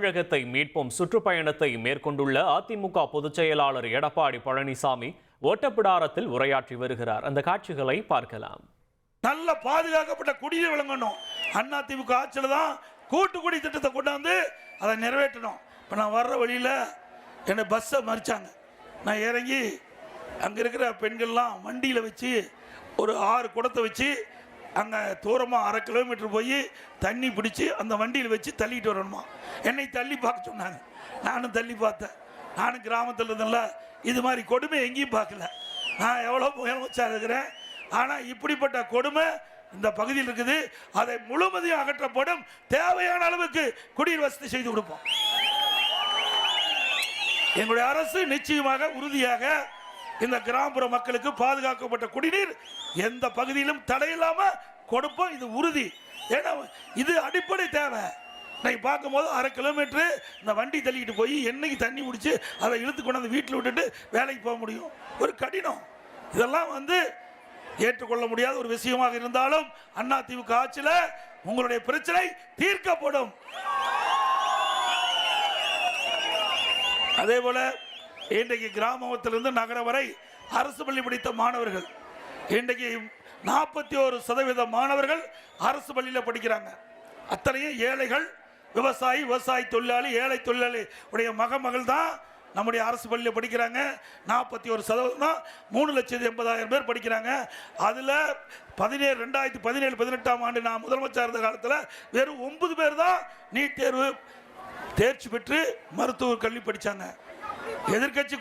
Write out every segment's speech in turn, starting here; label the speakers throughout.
Speaker 1: தமிழகத்தை மீட்போம் சுற்றுப்பயணத்தை மேற்கொண்டுள்ள அதிமுக பொதுச் செயலாளர் எடப்பாடி பழனிசாமி ஓட்டப்பிடாரத்தில் உரையாற்றி வருகிறார். அந்த காட்சிகளை பார்க்கலாம்.
Speaker 2: நல்ல பாதுகாக்கப்பட்ட குடிநீர் வழங்கணும். அதிமுக ஆட்சியில் தான் கூட்டுக்குடி திட்டத்தை கொண்டாந்து அதை நிறைவேற்றணும். இப்போ நான் வர்ற வழியில் என்னை பஸ்ஸை மறிச்சாங்க. நான் இறங்கி அங்கே இருக்கிற பெண்கள்லாம் வண்டியில் வச்சு ஒரு 6 குடத்தை வச்சு அங்கே தூரமாக 1/2 கிலோமீட்டர் போய் தண்ணி பிடிச்சி அந்த வண்டியில் வச்சு தள்ளிட்டு வரணுமா. என்னை தள்ளி பார்க்க சொன்னாங்க. நானும் தள்ளி பார்த்தேன். நானும் கிராமத்தில் இருந்தேன்ல, இது மாதிரி கொடுமை எங்கேயும் பார்க்கல. நான் எவ்வளோ முதலமைச்சராக இருக்கிறேன், ஆனால் இப்படிப்பட்ட கொடுமை இந்த பகுதியில் இருக்குது. அதை முழுவதையும் அகற்றப்படும். தேவையான அளவுக்கு குடிநீர் வசதி செய்து கொடுப்போம். எங்களுடைய அரசு நிச்சயமாக உறுதியாக இந்த கிராமப்புற மக்களுக்கு பாதுகாக்கப்பட்ட குடிநீர் எந்த பகுதியிலும் தடையில்லாம கொடுப்போம். இது உறுதி. ஏன்னா இது அடிப்படை தேவை. இன்னைக்கு பார்க்கும்போது 1/2 கிலோமீட்டர் இந்த வண்டி தள்ளிக்கிட்டு போய் என்னைக்கு தண்ணி முடிச்சு அதை இழுத்து கொண்டாந்து வீட்டில் விட்டுட்டு வேலைக்கு போக முடியும்? ஒரு கடினம். இதெல்லாம் ஏற்றுக்கொள்ள முடியாத ஒரு விஷயமாக இருந்தாலும் அதிமுக ஆட்சியில் உங்களுடைய பிரச்சனை தீர்க்கப்படும். அதே போல இன்றைக்கு கிராமத்திலிருந்து நகரம் வரை அரசு பள்ளி படித்த மாணவர்கள் இன்றைக்கு 41% மாணவர்கள் அரசு பள்ளியில் படிக்கிறாங்க. அத்தனையும் ஏழைகள், விவசாயி தொழிலாளி, ஏழை தொழிலாளி உடைய மகள் தான் நம்முடைய அரசு பள்ளியில் படிக்கிறாங்க. 41% 3,80,000 பேர் படிக்கிறாங்க. அதில் 2017-18 ஆண்டு நான் முதலமைச்சர் இருந்த காலத்தில் வெறும் 9 பேர் தான் நீட் தேர்வு தேர்ச்சி பெற்று மருத்துவ கல்வி படித்தாங்க. எதிர்கட்சி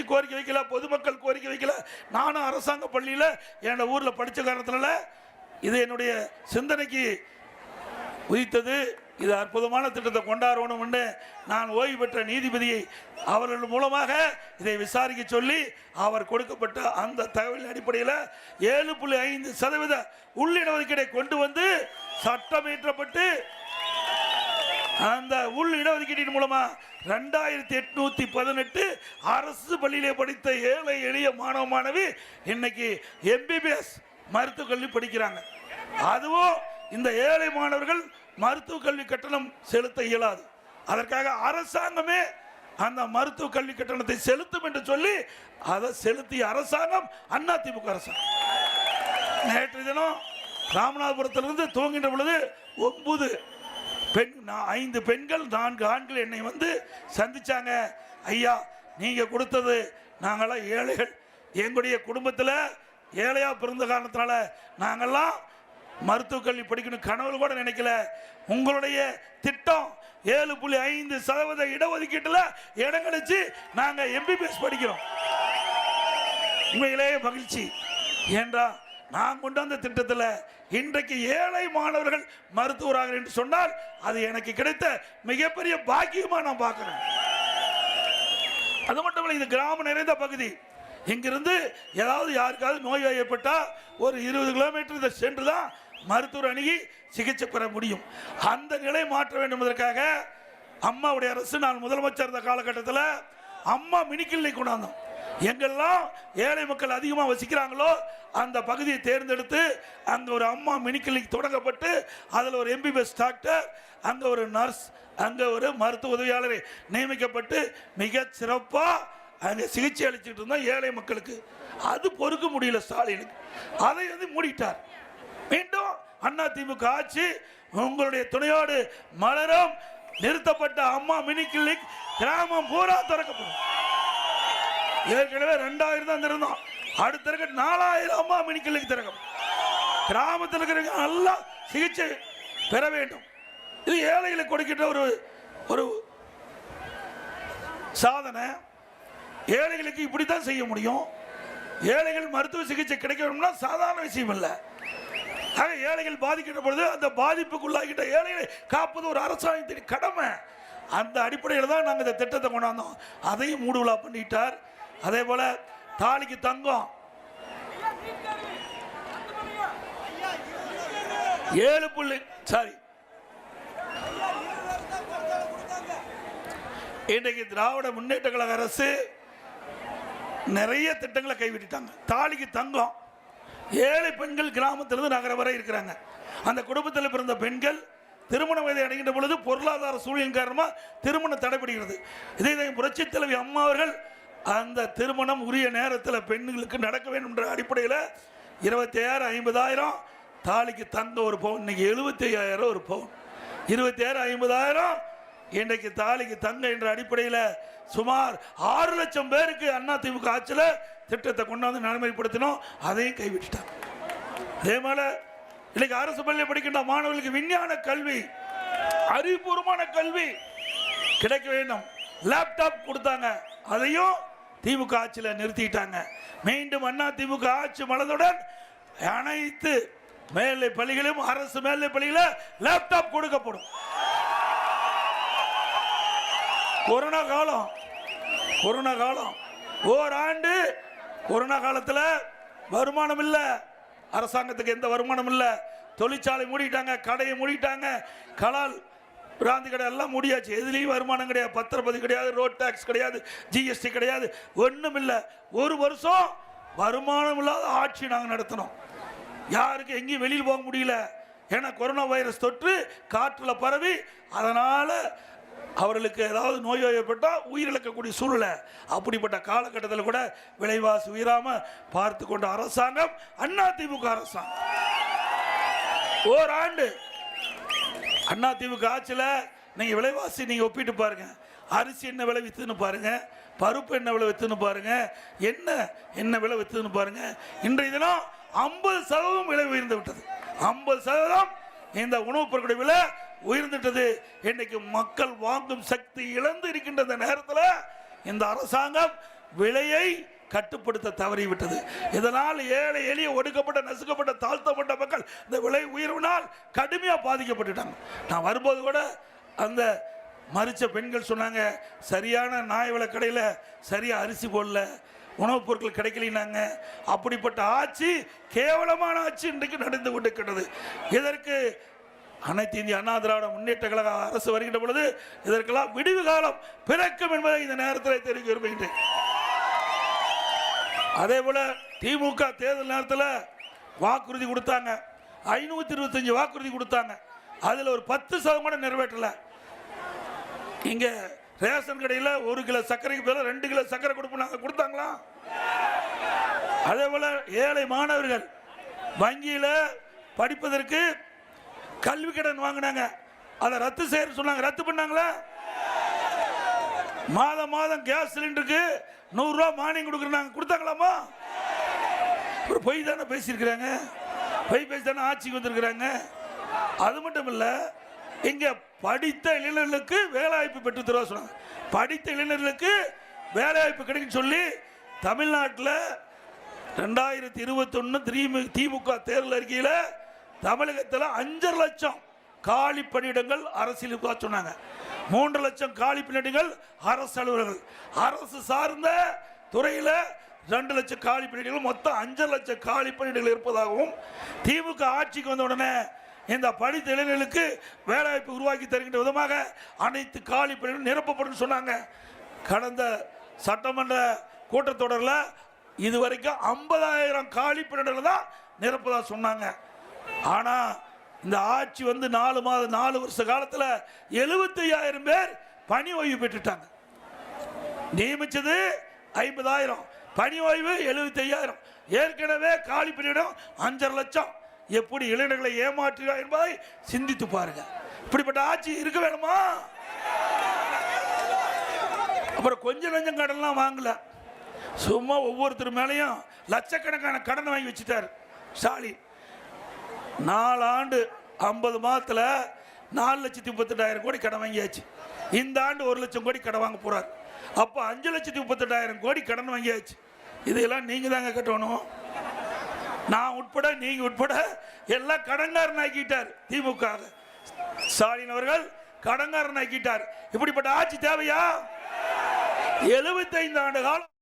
Speaker 2: கோரிக்கை வைக்கல, பொதுமக்கள் கோரிக்கை வைக்கல. நானும் அரசாங்க பள்ளியில் என்னோட ஊரில் படித்த காரணத்தினால இது என்னுடைய சிந்தனைக்கு உதித்தது. இது அற்புதமான திட்டத்தை கொண்டாடணும். நான் ஓய்வு பெற்ற நீதிபதியை அவர்கள் மூலமாக இதை விசாரிக்க சொல்லி அவர் கொடுக்கப்பட்ட அந்த தகவலின் அடிப்படையில் 7.5% உள்ளிடஒதுக்கீடை கொண்டு வந்து சட்டம் இயற்றப்பட்டு அந்த உள் இடஒதுக்கீட்டின் மூலமா 2818 அரசு பள்ளியிலே படித்த ஏழை எளிய மாணவ மாணவி இன்னைக்கு MBBS மருத்துவ கல்வி படிக்கிறாங்க. அதுவும் இந்த ஏழை மாணவர்கள் மருத்துவ கல்வி கட்டணம் செலுத்த இயலாது. அதற்காக அரசாங்கமே அந்த மருத்துவ கல்வி கட்டணத்தை செலுத்தும் என்று சொல்லி அதை செலுத்திய அரசாங்கம் அதிமுக அரசாங்கம். நேற்று தினம் ராமநாதபுரத்திலிருந்து துவங்கின்ற பொழுது 5 பெண்கள் 4 ஆண்கள் என்னை சந்திச்சாங்க. ஐயா, நீங்க கொடுத்தது நாங்களாம் ஏழைகள், எங்களுடைய குடும்பத்தில் ஏழையா பிறந்த காரணத்தினால நாங்கள்லாம் மருத்துவ கல்வி படிக்கணும் கனவுல கூட நினைக்கல. உங்களுடைய திட்டம் 7.5% இடஒதுக்கீட்டில் இடம் கிடைச்சு நாங்க MBBS படிக்கிறோம். உண்மையிலேயே மகிழ்ச்சி. ஏன்றா நான் கொண்டு வந்த திட்டத்தில் இன்றைக்கு ஏழை மாணவர்கள் மருத்துவராக என்று சொன்னால் அது எனக்கு கிடைத்த மிகப்பெரிய பாக்கியமா நான் பார்க்கிறேன். அது மட்டுமல்ல, இது கிராமம் நிறைந்த பகுதி. இங்கிருந்து ஏதாவது யாருக்காவது நோய் ஏற்பட்டா ஒரு 20 கிலோமீட்டர் சென்று தான் மருத்துவர் அணுகி சிகிச்சை பெற முடியும். அந்த நிலை மாற்ற வேண்டும் என்பதற்காக அம்மாவுடைய அரசு, நான் முதலமைச்சர் இருந்த காலகட்டத்தில் அம்மா மினி கிளினிக் கொண்டாந்தோம். எங்கெல்லாம் ஏழை மக்கள் அதிகமாக வசிக்கிறாங்களோ அந்த பகுதியை தேர்ந்தெடுத்து அங்கே ஒரு அம்மா மினி கிளினிக் தொடங்கப்பட்டு அதில் ஒரு MBBS டாக்டர், அங்கே ஒரு நர்ஸ், அங்கே ஒரு மருத்துவ உதவியாளரை நியமிக்கப்பட்டு மிக சிறப்பாக அங்கே சிகிச்சை அளிச்சுட்டு இருந்தோம் ஏழை மக்களுக்கு. அது பொறுக்க முடியல ஸ்டாலினுக்கு. அதை மூடிட்டார். மீண்டும் அதிமுக ஆட்சி உங்களுடைய துணையோடு மலரும். நிறுத்தப்பட்ட அம்மா மினி கிளினிக் கிராமம் பூரா திறக்கப்படும். ஏற்கனவே 2000 தான் திறந்தோம். அடுத்த 4000 அம்மா மினி கிளினிக் திறக்கும். கிராமத்தில் இருக்கிறவங்க நல்லா சிகிச்சை பெற வேண்டும். இது ஏழைகளுக்கு கொடுக்கின்ற ஒரு சாதனை. ஏழைகளுக்கு இப்படித்தான் செய்ய முடியும். ஏழைகள் மருத்துவ சிகிச்சை கிடைக்க வேண்டும்னா சாதாரண விஷயம் இல்லை. ஆக ஏழைகள் பாதிக்கின்ற பொழுது அந்த பாதிப்புக்குள்ளாகின்ற ஏழைகளை காப்பது ஒரு அரசாங்கத்தின் கடமை. அந்த அடிப்படையில் தான் நாங்கள் இந்த திட்டத்தை கொண்டாந்தோம். அதையும் மூடுவிழா பண்ணிட்டார். அதே போல தாலிக்கு தங்கம் 7 இன்றைக்கு திராவிட முன்னேற்ற கழக அரசு நிறைய திட்டங்களை கைவிட்டாங்க. தாலிக்கு தங்கம், ஏழை பெண்கள் கிராமத்திலிருந்து நகரம் வரை இருக்கிறாங்க. அந்த குடும்பத்தில் பிறந்த பெண்கள் திருமண வயதை அடைகின்ற பொழுது பொருளாதார சூழலின் காரணமாக திருமணம் தடைபடுகிறது. இதே புரட்சி தலைவி அம்மா அவர்கள் அந்த திருமணம் உரிய நேரத்தில் பெண்களுக்கு நடக்க வேண்டும் என்ற அடிப்படையில் 25,000 50,000 தாலிக்கு தங்க ஒரு பவுன், இன்னைக்கு 75,000 ஒரு பவுன், 25,000 50,000 இன்றைக்கு தாலிக்கு தங்க என்ற அடிப்படையில் சுமார் 6 லட்சம் பேருக்கு அதிமுக ஆட்சியில் திட்டத்தை கொண்டாந்து நடைமுறைப்படுத்தினோம். அதையும் கைவிட்டாங்க. அதே மாதிரி இன்னைக்கு அரசு பள்ளியில் படிக்கின்ற மாணவர்களுக்கு விஞ்ஞான கல்வி, அறிவுபூர்வமான கல்வி கிடைக்க வேண்டும். லேப்டாப் கொடுத்தாங்க, அதையும் திமுக ஆட்சியில் நிறுத்திட்டாங்க. மீண்டும் அதிமுக ஆட்சி மலர்ந்தவுடன் அனைத்து மேல்நிலை பள்ளிகளும் அரசு மேல்நிலை பள்ளிகளில் லேப்டாப் கொடுக்கப்படும். கொரோனா காலம் ஓராண்டு கொரோனா காலத்தில் வருமானம் இல்லை, அரசாங்கத்துக்கு எந்த வருமானம் இல்லை, தொழிற்சாலை மூடிட்டாங்க, கடையை மூடிட்டாங்க, கலால் பிராந்தி கடை எல்லாம் மூடியாச்சு. எதுலேயும் வருமானம் கிடையாது, பத்திரப்பதி கிடையாது, ரோட் டாக்ஸ் கிடையாது, ஜிஎஸ்டி கிடையாது, ஒன்றும் இல்லை. ஒரு வருஷம் வருமானம் இல்லாத ஆட்சி நாங்கள் நடத்தினோம். யாருக்கு எங்கேயும் வெளியில் போக முடியல. ஏன்னா கொரோனா வைரஸ் தொற்று காற்றில் பரவி அதனால் அவர்களுக்கு ஏதாவது நோய் ஏற்பட்டால் உயிரிழக்கக்கூடிய சூழ்நிலை. அப்படிப்பட்ட காலகட்டத்தில் கூட விலைவாசி உயராமல் பார்த்து கொண்ட அரசாங்கம் அதிமுக அரசாங்கம். ஓராண்டு அதிமுக ஆட்சியில் நீங்கள் விலைவாசி நீங்கள் ஒப்பிட்டு பாருங்க. அரிசி என்ன விலை விற்றுன்னு பாருங்க, பருப்பு என்ன விலை விற்றுன்னு பாருங்க, என்ன விலை விற்றுன்னு பாருங்க. இன்றைய தினம் 50% விலை உயர்ந்து விட்டது. 50% இந்த உணவுப் பொருட்களுடைய விலை உயர்ந்துட்டது. இன்னைக்கு மக்கள் வாங்கும் சக்தி இழந்து இருக்கின்ற இந்த நேரத்தில் இந்த அரசாங்கம் விலையை கட்டுப்படுத்த தவறிவிட்டது. இதனால் ஏழை எளிய ஒடுக்கப்பட்ட நசுக்கப்பட்ட தாழ்த்தப்பட்ட மக்கள் இந்த விலை உயர்வினால் கடுமையாக பாதிக்கப்பட்டுட்டாங்க. நான் வரும்போது கூட அந்த மறிச்ச பெண்கள் சொன்னாங்க, சரியான நியாய விலை கடையில் சரியாக அரிசி போடல, உணவுப் பொருட்கள் கிடைக்கலினாங்க. அப்படிப்பட்ட ஆட்சி, கேவலமான ஆட்சி இன்றைக்கு நடந்து கொண்டிருக்கிறது. இதற்கு அனைத்து இந்திய அண்ணா திராவிட முன்னேற்ற கழக அரசு வருகின்ற பொழுது இதற்கெல்லாம் விடிவு காலம் பிறக்கும் என்பதை இந்த நேரத்தில் தெரிவிக்க விரும்புகின்றேன். அதே போல திமுக தேர்தல் நேரத்தில் வாக்குறுதி கொடுத்தாங்க, 525 வாக்குறுதி கொடுத்தாங்க. அதில் ஒரு 10% கூட நிறைவேற்றல. இங்கே ரேஷன் கடையில் 1 கிலோ சர்க்கரைக்கு பதிலாக 2 கிலோ சர்க்கரை கொடுத்தாங்களா? அதே போல ஏழை மாணவர்கள் வங்கியில் படிப்பதற்கு கல்வி கடன் வாங்கினாங்க, அதை ரத்து செய்ய சொன்னாங்க, ரத்து பண்ணாங்களா? மாதம் கேஸ் சிலிண்டருக்கு 100 ரூபா மானியம் கொடுக்குறாங்க, கொடுத்தாங்களாமா? ஒரு பொய் தானே பேசியிருக்கிறாங்க, பொய் பேசி தானே ஆட்சிக்கு வந்திருக்கிறாங்க. அது மட்டும் இல்லை, இங்கே படித்த இளைஞர்களுக்கு வேலைவாய்ப்பு பெற்று தருவா சொன்னாங்க. படித்த இளைஞர்களுக்கு வேலைவாய்ப்பு கிடைக்கும் சொல்லி தமிழ்நாட்டில் 2021 திமுக தேர்தல் அறிக்கையில் தமிழகத்தில் 5 லட்சம் காலி பணியிடங்கள் அரசியலுக்கு சொன்னாங்க. 3 லட்சம் காலி பணியிடங்கள் அரசு அலுவலர்கள், அரசு சார்ந்த துறையில் 2 லட்சம் காலி பணியிடங்கள், மொத்தம் 5 லட்சம் காலி பணியிடங்கள் இருப்பதாகவும், திமுக ஆட்சிக்கு வந்த உடனே இந்த படித்த இளைஞர்களுக்கு வேலைவாய்ப்பு உருவாக்கி தருகின்ற விதமாக அனைத்து காலி பணியிடங்கள் நிரப்பப்படும் சொன்னாங்க. கடந்த சட்டமன்ற கூட்டத்தொடரில் இதுவரைக்கும் 50,000 காலி பணியிடங்கள் தான் நிரப்பதா சொன்னாங்க. ஆனால் இந்த ஆட்சி வந்து 4 வருஷ காலத்தில் 75,000 பேர் பணி ஓய்வு பெற்றுட்டாங்க. நியமிச்சது 50,000, பணி ஓய்வு 75,000. ஏற்கனவே காலி பணியிடம் 5.5 லட்சம். எப்படி இளைஞர்களை ஏமாற்றுகிறார் என்பதை சிந்தித்து பாருங்க. இப்படிப்பட்ட ஆட்சி இருக்க வேணுமா? அப்புறம் கொஞ்சம் நஞ்சம் கடன்லாம் வாங்கல, சும்மா ஒவ்வொருத்தர் மேலேயும் லட்சக்கணக்கான கடன் வாங்கி வச்சுட்டார் ஸ்டாலின். 4 ஆண்டு 50 மாதத்தில் 4,38,000 கோடி கடன் வாங்கியாச்சு. இந்த ஆண்டு 1 லட்சம் கோடி கடன் வாங்க போறார். அப்போ 5,38,000 கோடி கடன் வாங்கியாச்சு. இதெல்லாம் நீங்க தாங்க கட்டணும். நான் உட்பட, நீங்க உட்பட எல்லாம் கடன்காரன் ஆக்கிட்டார் திமுக. ஸ்டாலின் அவர்கள் கடன்காரன் ஆக்கிட்டார். இப்படிப்பட்ட ஆட்சி தேவையா? 75 ஆண்டு காலம்